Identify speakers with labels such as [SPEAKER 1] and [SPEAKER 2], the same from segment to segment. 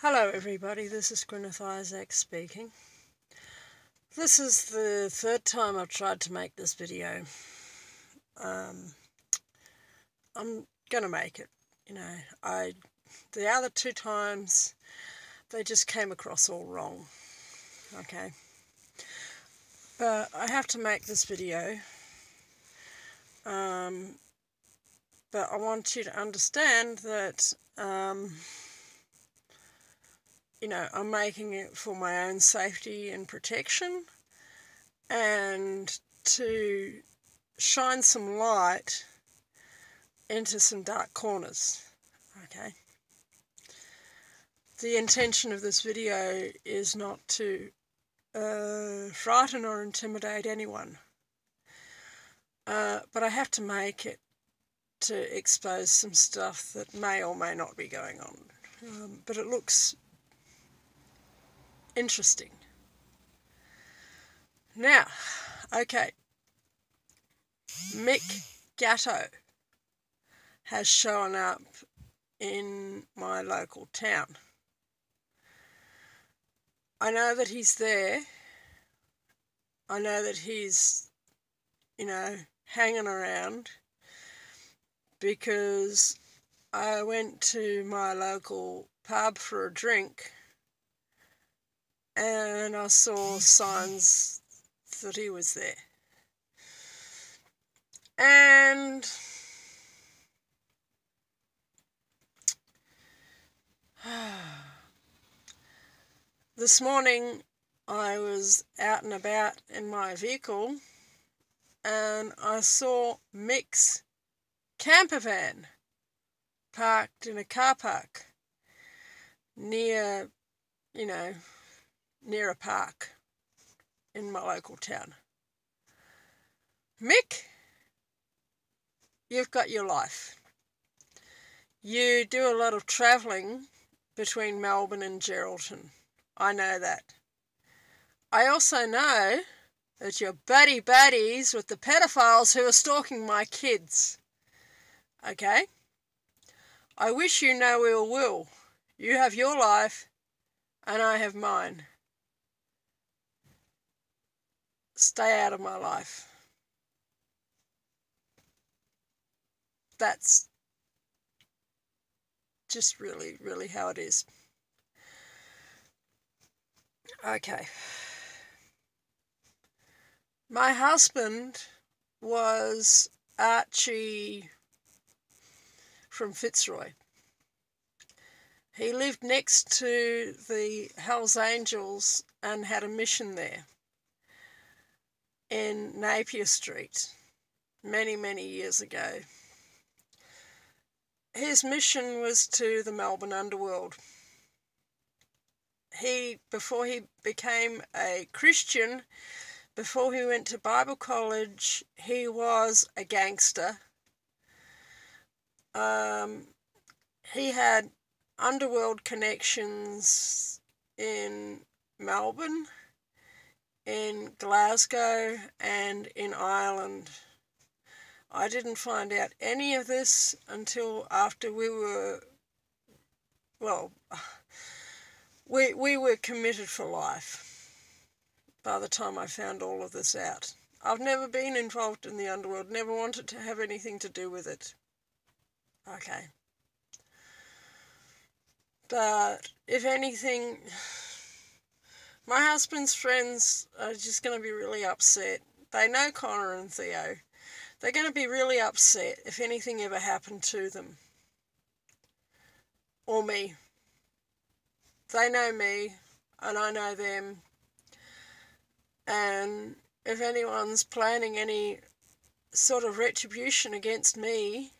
[SPEAKER 1] Hello everybody, this is Gwyneth Isaac speaking. This is the third time I've tried to make this video. I'm gonna make it, the other two times they just came across all wrong, okay? But I have to make this video, but I want you to understand that I'm making it for my own safety and protection and to shine some light into some dark corners, okay? The intention of this video is not to frighten or intimidate anyone, but I have to make it to expose some stuff that may or may not be going on, but it looks interesting. Now, okay, Mick Gatto has shown up in my local town. I know that he's there. I know that he's, hanging around because I went to my local pub for a drink and I saw signs that he was there. And this morning I was out and about in my vehicle and I saw Mick's camper van parked in a car park near a park in my local town. Mick, you've got your life. You do a lot of travelling between Melbourne and Geraldton. I know that. I also know that you're buddies with the pedophiles who are stalking my kids. Okay? I wish you no ill will. You have your life and I have mine. Stay out of my life. That's just really, really how it is. Okay. My husband was Archie from Fitzroy. He lived next to the Hells Angels and had a mission there in Napier Street many, many years ago. His mission was to the Melbourne underworld. Before he became a Christian, before he went to Bible college, he was a gangster. He had underworld connections in Melbourne, in Glasgow and in Ireland. I didn't find out any of this until after we were committed for life by the time I found all of this out. I've never been involved in the underworld, never wanted to have anything to do with it. Okay. But if anything, my husband's friends are just going to be really upset. They know Connor and Theo. They're going to be really upset if anything ever happened to them. Or me. They know me, and I know them. And if anyone's planning any sort of retribution against me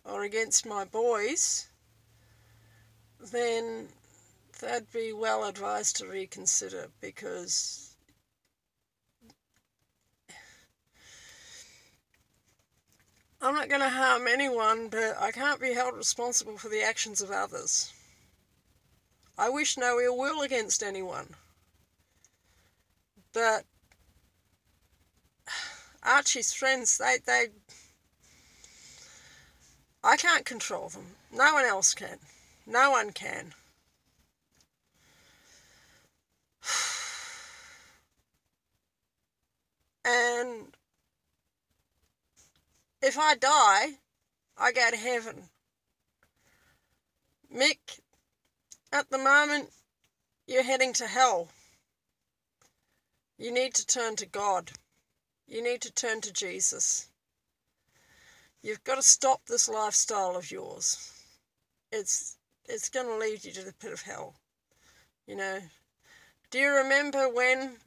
[SPEAKER 1] or against my boys, then they'd be well advised to reconsider, because I'm not going to harm anyone, but I can't be held responsible for the actions of others. I wish no ill will against anyone. But Archie's friends, I can't control them. No one else can. No one can. And if I die, I go to heaven. Mick, at the moment, you're heading to hell. You need to turn to God. You need to turn to Jesus. You've got to stop this lifestyle of yours. It's going to lead you to the pit of hell. You know, do you remember when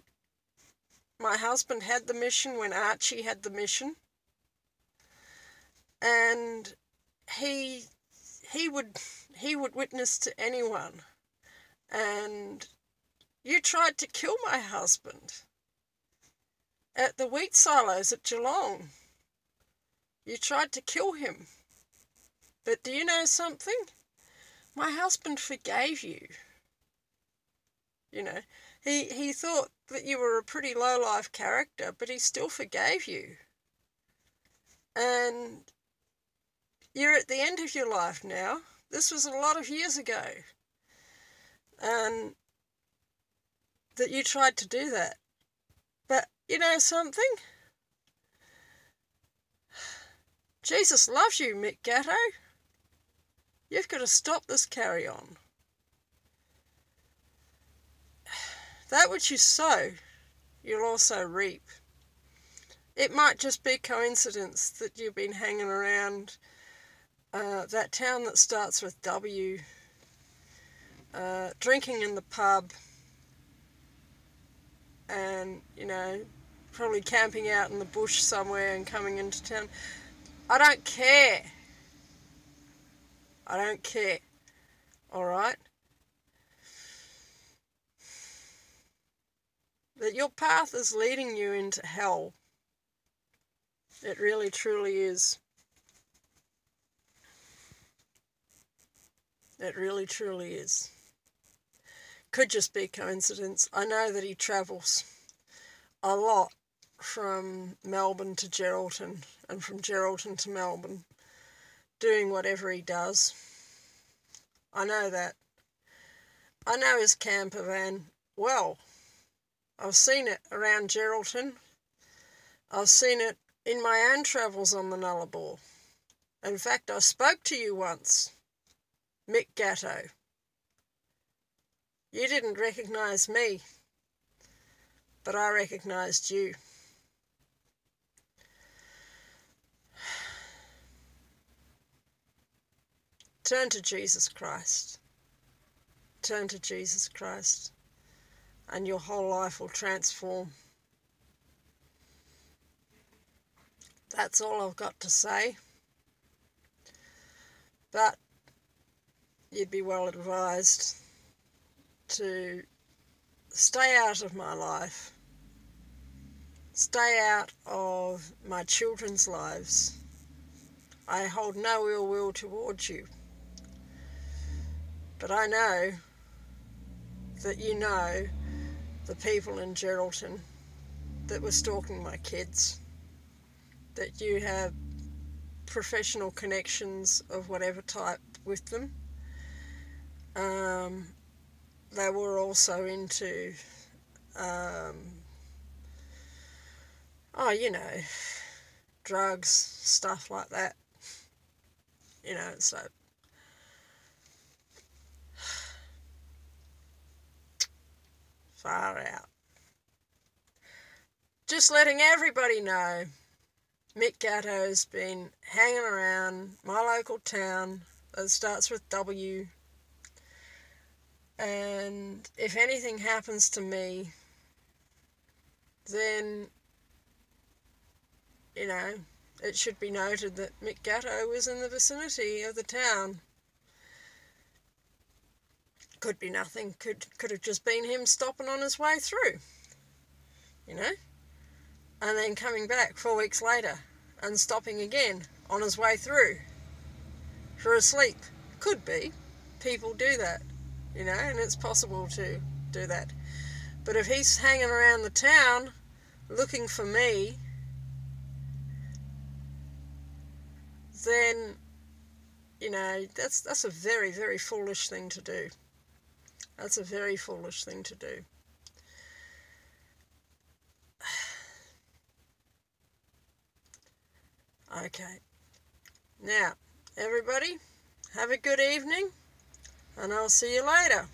[SPEAKER 1] my husband had the mission, when Archie had the mission? And he would witness to anyone. And you tried to kill my husband at the wheat silos at Geelong. You tried to kill him. But do you know something? My husband forgave you. You know, he thought that you were a pretty low-life character, but he still forgave you. And you're at the end of your life now. This was a lot of years ago. And that you tried to do that. But you know something? Jesus loves you, Mick Gatto. You've got to stop this carry-on. That which you sow, you'll also reap. It might just be coincidence that you've been hanging around that town that starts with W, drinking in the pub, and, you know, probably camping out in the bush somewhere and coming into town. I don't care. I don't care. All right? That your path is leading you into hell. It really, truly is. It really, truly is. Could just be coincidence. I know that he travels a lot from Melbourne to Geraldton and from Geraldton to Melbourne, doing whatever he does. I know that. I know his camper van well. I've seen it around Geraldton. I've seen it in my own travels on the Nullarbor. In fact, I spoke to you once, Mick Gatto. You didn't recognise me, but I recognised you. Turn to Jesus Christ. Turn to Jesus Christ, and your whole life will transform. That's all I've got to say. But you'd be well advised to stay out of my life. Stay out of my children's lives. I hold no ill will towards you. But I know that you know the people in Geraldton that were stalking my kids, that you have professional connections of whatever type with them. They were also into, you know, drugs, stuff like that. You know, so far out. Just letting everybody know, Mick Gatto's been hanging around my local town that starts with W, and if anything happens to me, then, you know, it should be noted that Mick Gatto was in the vicinity of the town. Could be nothing, could have just been him stopping on his way through, you know, and then coming back 4 weeks later and stopping again on his way through for a sleep. Could be. People do that, you know, and it's possible to do that. But if he's hanging around the town looking for me, then, you know, that's a very, very foolish thing to do. That's a very foolish thing to do. Okay. Now, everybody, have a good evening, and I'll see you later.